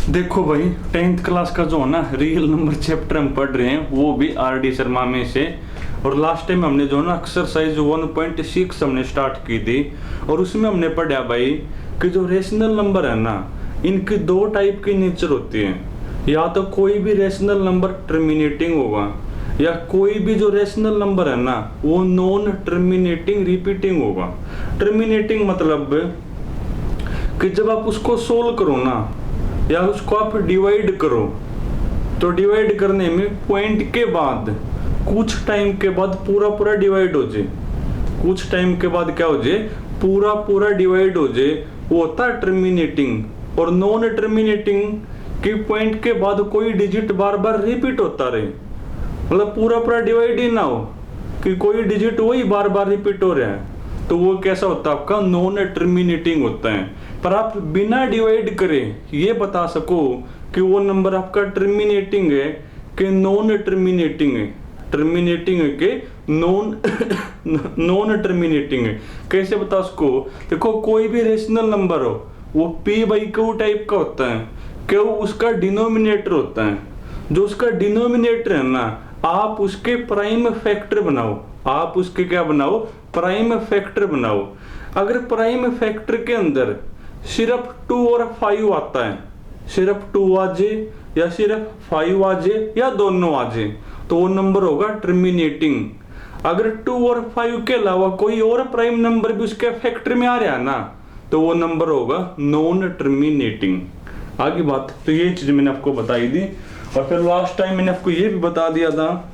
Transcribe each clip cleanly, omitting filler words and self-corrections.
देखो भाई, 10th class का जो है ना रियल नंबर चैप्टर हम पढ़ रहे हैं, वो भी आर.डी. शर्मा में से। और लास्ट टाइम हमने जो ना एक्सरसाइज 1.6 हमने स्टार्ट की थी, और उसमें हमने पढ़ा भाई कि जो रेशनल नंबर है ना, इनकी दो टाइप की नेचर होती है। या तो कोई भी रेशनल नंबर टर्मिनेटिंग होगा, या कोई भी जो रेशनल नंबर है ना वो नॉन टर्मिनेटिंग रिपीटिंग होगा। टर्मिनेटिंग मतलब कि जब आप उसको सोल्व करो ना, या उसको आप डिवाइड करो, तो डिवाइड करने में पॉइंट के बाद कुछ टाइम के बाद पूरा पूरा डिवाइड हो जाए। कुछ टाइम के बाद क्या हो जाए, पूरा पूरा डिवाइड हो जाए, वो होता है टर्मिनेटिंग। और नॉन टर्मिनेटिंग कि पॉइंट के बाद कोई डिजिट बार बार रिपीट होता रहे, मतलब पूरा पूरा डिवाइड ही ना हो कि कोई डिजिट वही बार बार रिपीट हो रहा है, तो वो कैसा होता है आपका नॉन टर्मिनेटिंग होता है। पर आप बिना डिवाइड करे ये बता सको कि वो नंबर आपका टर्मिनेटिंग है कि नॉन टर्मिनेटिंग है। टर्मिनेटिंग है कि नॉन टर्मिनेटिंग है, कैसे बता सको? देखो, कोई भी रेशनल नंबर हो वो p/q टाइप का होता है। क्यों? उसका डिनोमिनेटर होता है। जो उसका डिनोमिनेटर है ना, आप उसके प्राइम फैक्टर बनाओ। आप उसके क्या बनाओ? प्राइम फैक्टर बनाओ। अगर प्राइम फैक्टर के अंदर सिर्फ 2 और 5 आता है, सिर्फ 2 आ जाए या सिर्फ 5 आ जाए या दोनों आ जाए, तो वो नंबर होगा टर्मिनेटिंग। अगर 2 और 5 के अलावा कोई और प्राइम नंबर भी उसके फैक्टर में आ रहा है ना, तो वो नंबर होगा नॉन टर्मिनेटिंग। आगे बात, तो ये चीज मैंने आपको बताई दी। और फिर लास्ट टाइम मैंने आपको ये भी बता दिया था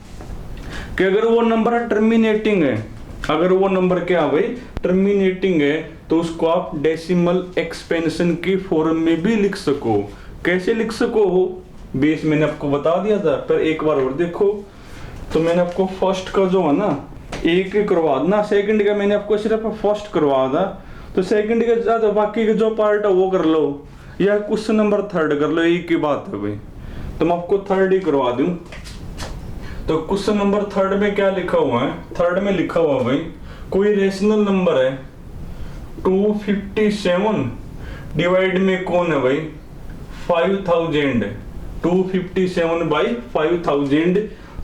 कि अगर वो नंबर टर्मिनेटिंग है, अगर वो नंबर क्या भाई टर्मिनेटिंग है, तो उसको आप डेसिमल एक्सपेंशन की फॉर्म में भी लिख सको। कैसे लिख सको बेस मैंने आपको बता दिया था, पर एक बार और देखो। तो मैंने आपको फर्स्ट का जो है ना एक करवा देना, सेकंड का मैंने आपको सिर्फ फर्स्ट करवा दा, तो सेकंड के साथ बाकी के जो पार्ट है वो कर लो, या क्वेश्चन नंबर थर्ड कर लो, एक ही बात है भाई। तो मैं आपको थर्ड ही करवा दूं। तो क्वेश्चन नंबर थर्ड में क्या लिखा हुआ है? थर्ड में लिखा हुआ भाई, कोई रेशनल नंबर है 257 डिवाइड में कौन है भाई 5000, 257/5000।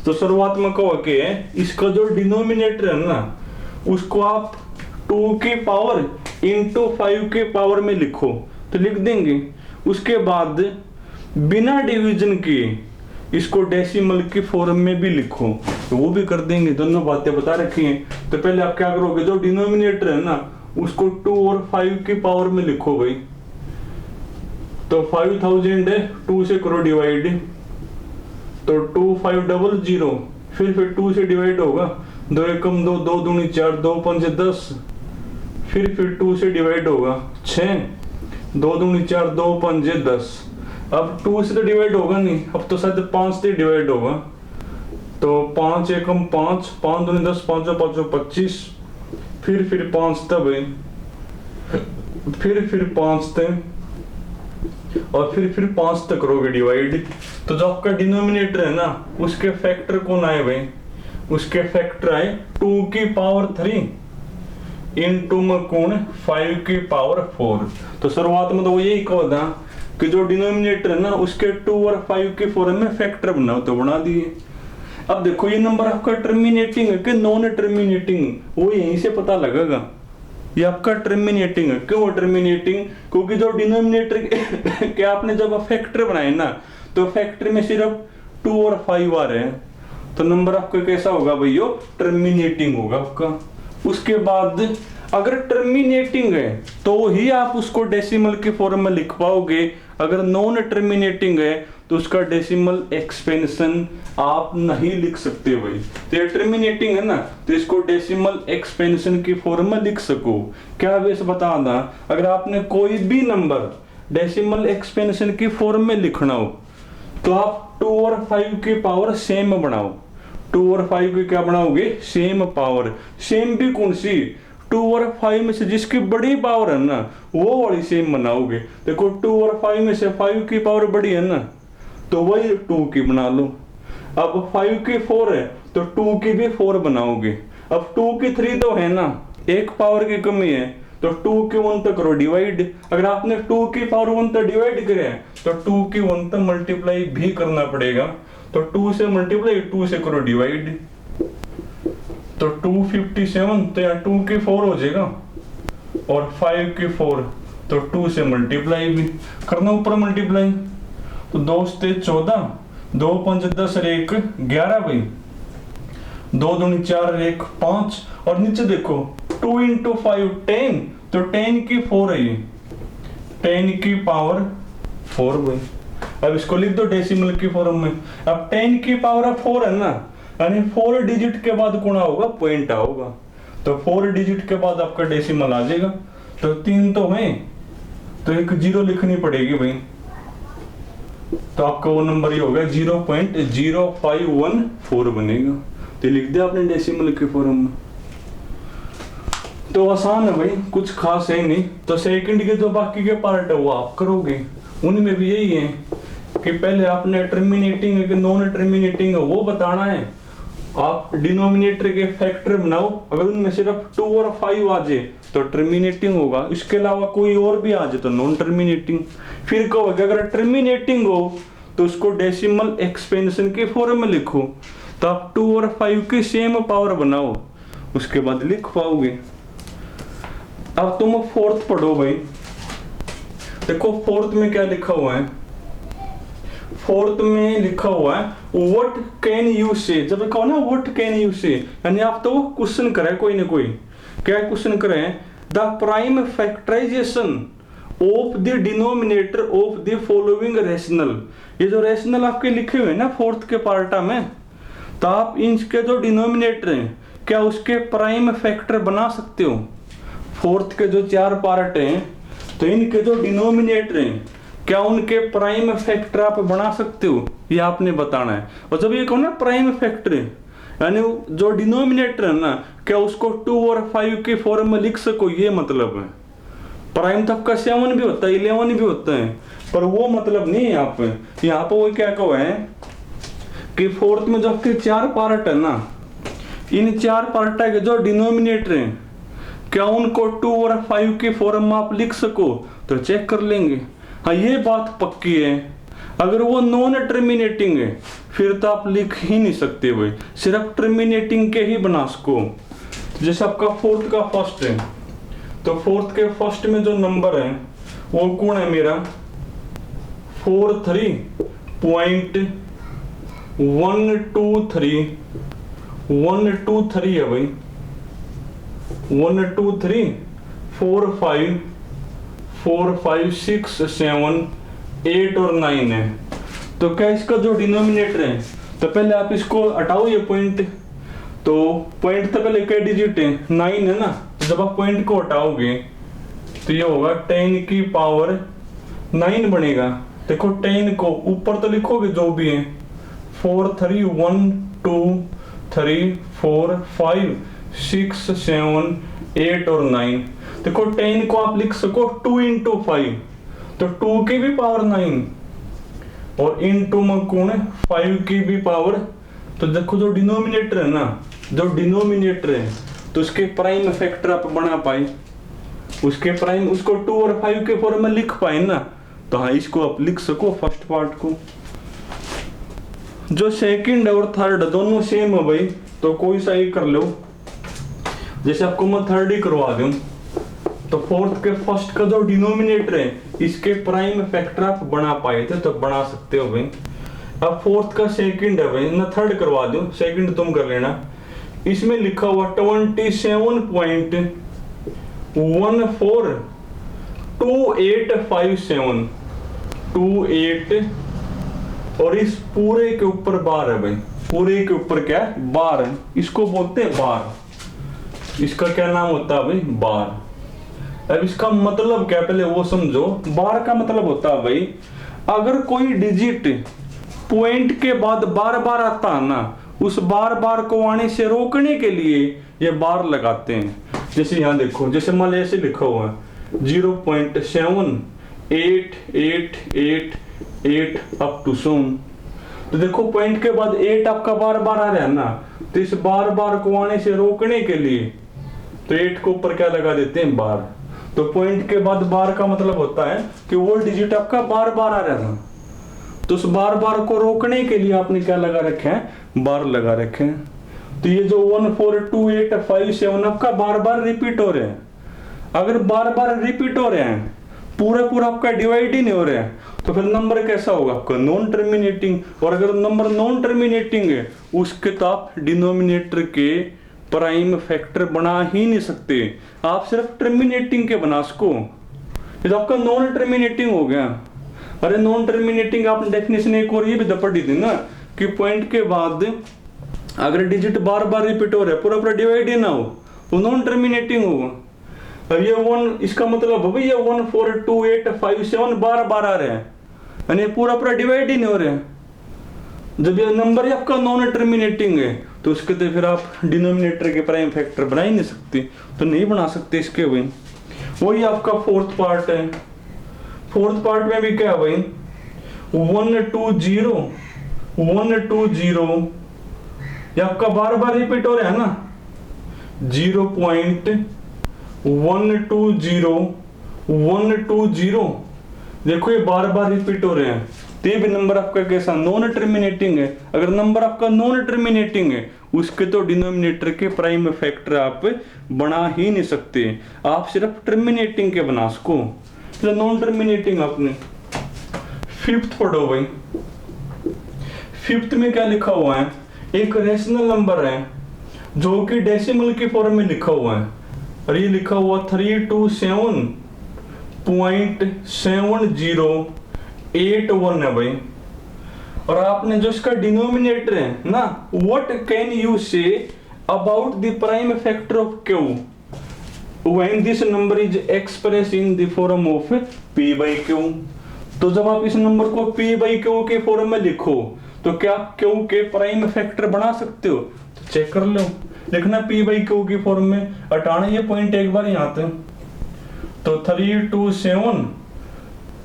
तो शुरुआत में कहो कि इसका जो डिनोमिनेटर है ना, उसको आप 2 की पावर इंटू 5 के पावर में लिखो, तो लिख देंगे। उसके बाद बिना डिवीजन किए इसको डेसिमल की फॉर्म में भी लिखो, तो वो भी कर देंगे। दोनों बातें बता रखी हैं। तो पहले आप क्या करोगे, जो डिनोमिनेटर है ना उसको 2 और 5 की पावर में लिखो भाई। तो 5000 है, 2 से करो डिवाइड, तो 2500, फिर 2 से डिवाइड होगा, 2 एकम 2, 2 दूनी 4, 2 पंजे 10, फिर 2 से डिवाइड होगा 6, 2 दूनी 4, 2 पंजे 10। अब 2 से तो डिवाइड होगा नहीं, अब तो शायद 5 से डिवाइड होगा, तो 5 एकम 5, 5 दूनी 10, 5 5 25, फिर 5 तब है, फिर 5 तक, और फिर 5 तक करोगे डिवाइड। तो जो आपका डिनोमिनेटर है ना उसके फैक्टर कौन आए भाई? उसके फैक्टर आए 2 की पावर 3 इंटू में कौन 5 की पावर 4। तो शुरुआत में तो वो यही कहा था कि जो डिनोमिनेटर है ना उसके 2 और 5 के फॉर्म में फैक्टर बनाओ, तो बना दिए। अब देखो ये नंबर आपका टर्मिनेटिंग है कि नॉन टर्मिनेटिंग, वो यहीं से पता लगेगा। ये आपका टर्मिनेटिंग है। क्यों टर्मिनेटिंग? क्योंकि जो डिनोमिनेटर के आपने जब फैक्टर बनाए ना, तो फैक्टर में सिर्फ 2 और 5 आ रहे हैं, तो नंबर आपका कैसा होगा भैया? टर्मिनेटिंग होगा आपका। उसके बाद अगर टर्मिनेटिंग है तो ही आप उसको डेसिमल के फॉर्म में लिख पाओगे। अगर नॉन टर्मिनेटिंग है तो उसका डेसिमल एक्सपेंशन आप नहीं लिख सकते भाई। तो ये टर्मिनेटिंग है ना, तो इसको डेसिमल एक्सपेंशन की फॉर्म में लिख सको। क्या वैसे बता दा, अगर आपने कोई भी नंबर डेसिमल एक्सपेंशन की फॉर्म में लिखना हो, तो आप 2 और 5 की पावर सेम बनाओ। 2 और 5 की क्या बनाओगे? Same power. सेम भी कौन सी? 2 और 5 में से जिसकी बड़ी पावर है ना वो वाली सेम बनाओगे। देखो 2 और 5 में से 5 की पावर बड़ी है ना, तो वही 2 की बना लो। अब 5 की 4 है तो 2 की भी 4 बनाओगे। अब 2 की 3 तो है ना, एक पावर की कमी है, तो 2 के 1 तक करो डिवाइड। अगर आपने 2 की पावर 1 तक डिवाइड करे तो 2 की 1 तक मल्टीप्लाई भी करना पड़ेगा। तो 2 से मल्टीप्लाई, 2 से करो डिवाइड, तो 257, तो यहाँ 2 की 4 हो जाएगा और 5 की 4, तो 2 से मल्टीप्लाई भी करना, ऊपर मल्टीप्लाई, तो 2 से 14, 2 5 10 और 1 11 भाई, 2 दूनी 4 1 5, और नीचे देखो 2 इंटू 5 10, तो 10 की 4 है ये, 10 की पावर 4 भाई। अब इसको लिख दो डेसिमल की फॉर्म में। अब 10 की पावर 4 है ना, यानी 4 डिजिट के बाद गुणा होगा, पॉइंट आओगा, तो 4 डिजिट के बाद आपका डेसिमल आ जाएगा। तो 3 तो है, तो एक 0 लिखनी पड़ेगी भाई, तो आपका वो नंबर ही होगा 0.0514 बनेगा। तो लिख दिया आपने डेसिमल के फॉर्म में। तो आसान है भाई, कुछ खास है नहीं। तो सेकंड के जो बाकी के पार्ट है वो आप करोगे, उनमें भी यही है कि पहले आपने टर्मिनेटिंग है कि नॉन टर्मिनेटिंग है वो बताना है। आप डिनोमिनेटर के फैक्टर बनाओ, अगर उनमें सिर्फ 2 और 5 आ जाए तो टर्मिनेटिंग होगा, इसके अलावा कोई और भी आ जाए तो नॉन टर्मिनेटिंग। फिर कहोगे अगर टर्मिनेटिंग हो तो उसको डेसिमल एक्सपेंशन के फॉर्म में लिखो, तो आप 2 और 5 की सेम पावर बनाओ, उसके बाद लिख पाओगे। अब तुम फोर्थ पढ़ो भाई। देखो फोर्थ में क्या लिखा हुआ है, फोर्थ में लिखा हुआ है व्हाट कैन यू से। जब कहो ना व्हाट कैन यू से, यानी आप तो क्वेश्चन करे कोई ना कोई, क्या क्वेश्चन करे, the prime factorization of the denominator of the following rational. ये जो रेशनल आपके लिखे हुए हैं ना फोर्थ के पार्टा में, तो आप इनके जो डिनोमिनेटर हैं क्या उसके प्राइम फैक्टर बना सकते हो। फोर्थ के जो 4 पार्ट हैं तो इनके जो डिनोमिनेटर हैं क्या उनके प्राइम फैक्टर आप बना सकते हो, ये आपने बताना है। और जब ये कहो ना प्राइम फैक्टर यानी जो डिनोमिनेटर है ना क्या उसको 2 और 5 के फॉर्म में लिख सको, ये मतलब है। प्राइम तक का 7 भी होता है, 11 भी होता है, पर वो मतलब नहीं है यहाँ पे। यहाँ पे वो क्या कहो है कि फोर्थ में जो आपके 4 पार्ट है ना, इन 4 पार्ट के जो डिनोमिनेटर हैं क्या उनको 2 और 5 के फॉर्म में आप लिख सको, तो चेक कर लेंगे। हाँ ये बात पक्की है, अगर वो नॉन टर्मिनेटिंग है फिर तो आप लिख ही नहीं सकते भाई, सिर्फ टर्मिनेटिंग के ही बना सको। जैसे आपका फोर्थ का फर्स्ट है, तो फोर्थ के फर्स्ट में जो नंबर है वो कौन है मेरा 43.123 है भाई, 1 2 3 4 5 4 5 6 7 8 और 9 है। तो क्या इसका जो डिनोमिनेटर है, तो पहले आप इसको हटाओ ये पॉइंट, तो पॉइंट तो पहले क्या डिजिट है 9 है ना, तो जब आप पॉइंट को हटाओगे तो ये होगा 10 की पावर 9 बनेगा। देखो 10 को ऊपर तो लिखोगे जो भी है 4 3 1 2 3 4 5 6 7 8 और 9। देखो 10 को आप लिख सको 2 इंटू 5, तो 2 की भी पावर 9 और इंटू में कौन है 5 की भी पावर। तो देखो जो डिनोमिनेटर है ना, जो डिनोमिनेटर है तो उसके प्राइम फैक्टर आप बना पाए, उसके प्राइम उसको 2 और 5 के फॉर्म में लिख पाए ना, तो हाँ इसको आप लिख सको फर्स्ट पार्ट को। जो सेकंड और थर्ड दोनों सेम है भाई, तो कोई सा ही कर लो। जैसे आपको मैं थर्ड ही करवा दूं, तो फोर्थ के फर्स्ट का जो डिनोमिनेटर है इसके प्राइम फैक्टर आप बना पाए थे तो बना सकते हो भाई। अब फोर्थ का सेकंड है भाई, मैं थर्ड करवा दूं, सेकंड तुम कर लेना। इसमें लिखा हुआ 27.142857 28 और इस पूरे के ऊपर बार है भाई, पूरे के ऊपर क्या है बार है, इसको बोलते हैं बार। इसका क्या नाम होता है भाई बार। अब इसका मतलब क्या पहले वो समझो। बार का मतलब होता है भाई अगर कोई डिजिट पॉइंट के बाद बार बार आता है ना, उस बार बार को आने से रोकने के लिए ये बार लगाते हैं। जैसे यहाँ देखो, जैसे मान ऐसे लिखा हुआ है 0.7888 अप टू सोन, तो देखो पॉइंट के बाद 8 आपका बार बार आ रहा है ना, तो इस बार बार को आने से रोकने के लिए तो 8 को ऊपर क्या लगा देते हैं बार। तो पॉइंट के बाद बार का मतलब होता है कि वो डिजिट आपका बार बार आ रहा था, तो उस बार बार को रोकने के लिए आपने क्या लगा रखे हैं, बार लगा रखे हैं। तो ये जो 1 4 2 8 5 7 आपका बार बार रिपीट हो रहे हैं। अगर बार बार रिपीट हो रहे हैं, पूरा पूरा आपका डिवाइड ही नहीं हो रहा है, तो फिर नंबर कैसा होगा आपका, नॉन टर्मिनेटिंग। और अगर नंबर नॉन टर्मिनेटिंग है उसके तो आप डिनोमिनेटर के प्राइम फैक्टर बना ही नहीं सकते, आप सिर्फ टर्मिनेटिंग के बना सको। ये तो आपका नॉन टर्मिनेटिंग हो गया। अरे नॉन टर्मिनेटिंग आपने डेफिनेशन एक और ये भी पढ़ी थी ना कि पॉइंट के बाद अगर डिजिट बार बार रिपीट हो रहा है, पूरा पूरा डिवाइड ही ना हो, वो नॉन टर्मिनेटिंग होगा। अब ये 1 इसका मतलब है ये 1 4 2 8 5 7 बार बार आ रहे हैं, यानी पूरा पूरा डिवाइड ही नहीं हो रहे हैं। जब ये नंबर ही आपका नॉन टर्मिनेटिंग है तो उसके तो फिर आप डिनोमिनेटर के प्राइम फैक्टर बना ही नहीं सकते, तो नहीं बना सकते इसके भाई। वही आपका फोर्थ पार्ट है। फोर्थ पार्ट में भी क्या है भाई, 1 2 0 1 2 0 ये आपका बार बार रिपीट हो रहा है ना, 0.1 2 0 1 2 0 देखो ये बार बार रिपीट हो रहे हैं, तो ये भी नंबर आपका कैसा, नॉन टर्मिनेटिंग है। अगर नंबर आपका नॉन टर्मिनेटिंग है उसके तो डिनोमिनेटर के प्राइम फैक्टर आप बना ही नहीं सकते, आप सिर्फ टर्मिनेटिंग के बना सको, तो नॉन टर्मिनेटिंग आपने। फिफ्थ पढ़ो भाई। फिफ्थ में क्या लिखा हुआ है, एक रेशनल नंबर है जो कि डेसिमल के फॉर्म में लिखा हुआ है, और ये लिखा हुआ 327.7081 है भाई। और आपने जो इसका डिनोमिनेटर है ना, what can you say about the prime factor of Q when this number is express in the form of p by Q. तो जब आप इस नंबर को p बाई क्यू के फॉर्म में लिखो तो क्या आप क्यू के प्राइम फैक्टर बना सकते हो, तो चेक कर लो। लिखना p बाई क्यू की फॉर्म में, हटाना ये पॉइंट एक बार यहाँ पे, तो 327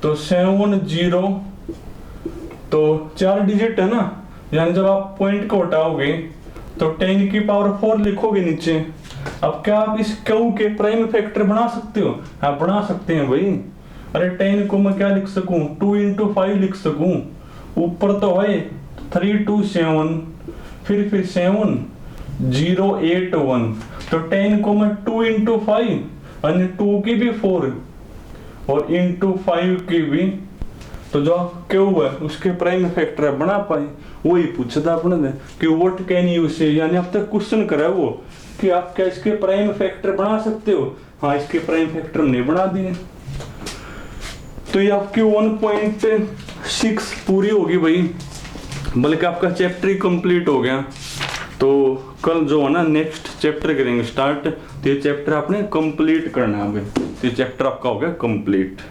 तो 70 तो 4 डिजिट है ना, यानी जब आप पॉइंट को हटाओगे तो 10 की पावर 4 लिखोगे नीचे। अब क्या आप इस क्यू के प्राइम फैक्टर बना सकते हो, हाँ बना सकते हैं भाई। अरे 10 को मैं क्या लिख सकूं, 2 into 5 लिख सकूं, ऊपर तो है 327 फिर 7 0 8 1, तो 10 को मैं 2 into 5 यानी 2 की भी 4 और into 5 की भी, तो जो क्यू है उसके प्राइम फैक्टर बना पाए। वही पूछा था अपने ने कि व्हाट कैन यू से, यानी अब तक क्वेश्चन करा वो कि आप क्या इसके प्राइम फैक्टर बना सकते हो, हाँ इसके प्राइम फैक्टर हमने बना दिए। तो ये आपकी 1.6 पूरी होगी भाई, बल्कि आपका चैप्टर ही कंप्लीट हो गया। तो कल जो है ना नेक्स्ट चैप्टर करेंगे स्टार्ट, तो ये चैप्टर आपने कंप्लीट करना है भाई, तो ये चैप्टर आपका हो गया कंप्लीट।